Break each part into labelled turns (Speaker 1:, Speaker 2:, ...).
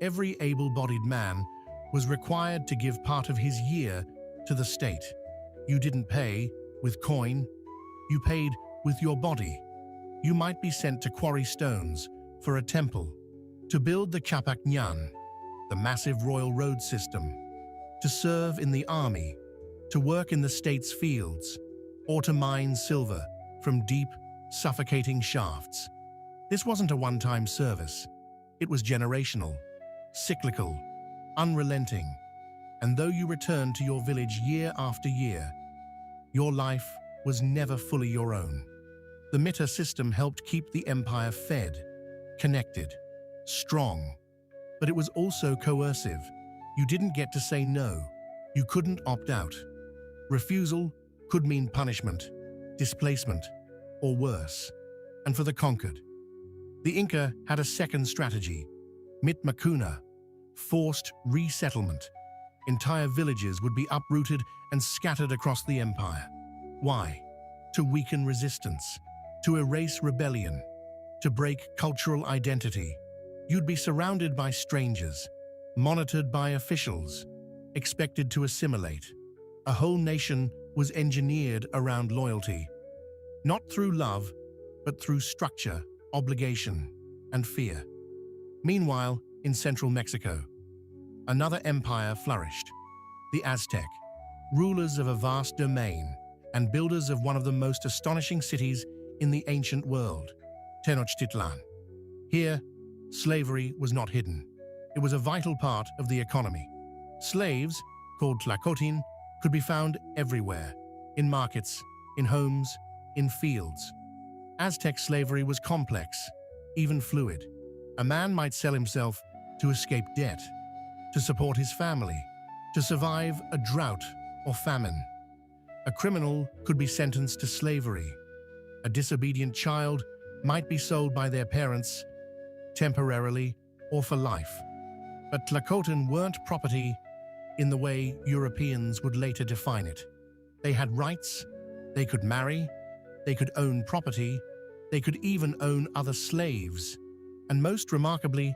Speaker 1: Every able-bodied man was required to give part of his year to the state. You didn't pay with coin, you paid with your body. You might be sent to quarry stones for a temple, to build the Capac Nyan, the massive royal road system, to serve in the army, to work in the state's fields, or to mine silver from deep, suffocating shafts. This wasn't a one-time service. It was generational, cyclical, unrelenting. And though you returned to your village year after year, your life was never fully your own. The Mita system helped keep the empire fed, connected, strong. But it was also coercive. You didn't get to say no. You couldn't opt out. Refusal could mean punishment, displacement, or worse. And for the conquered, the Inca had a second strategy, Mitmakuna, forced resettlement. Entire villages would be uprooted and scattered across the empire. Why? To weaken resistance, to erase rebellion, to break cultural identity. You'd be surrounded by strangers, monitored by officials, expected to assimilate. A whole nation was engineered around loyalty, not through love, but through structure, obligation, and fear. Meanwhile, in central Mexico, another empire flourished, the Aztec, rulers of a vast domain and builders of one of the most astonishing cities in the ancient world, Tenochtitlan. Here, slavery was not hidden. It was a vital part of the economy. Slaves, called tlacotin, could be found everywhere, in markets, in homes, in fields. Aztec slavery was complex, even fluid. A man might sell himself to escape debt, to support his family, to survive a drought or famine. A criminal could be sentenced to slavery. A disobedient child might be sold by their parents, temporarily or for life. But Tlacotin weren't property in the way Europeans would later define it. They had rights, they could marry, they could own property, they could even own other slaves, and most remarkably,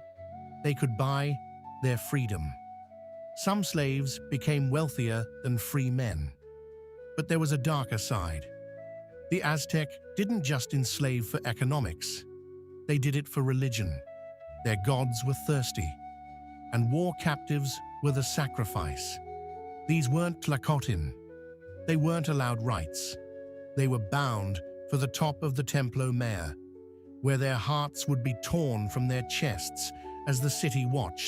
Speaker 1: they could buy their freedom. Some slaves became wealthier than free men. But there was a darker side. The Aztec didn't just enslave for economics. They did it for religion. Their gods were thirsty, and war captives were the sacrifice. These weren't Tlacotin. They weren't allowed rights. They were bound for the top of the Templo Mayor, where their hearts would be torn from their chests as the city watched.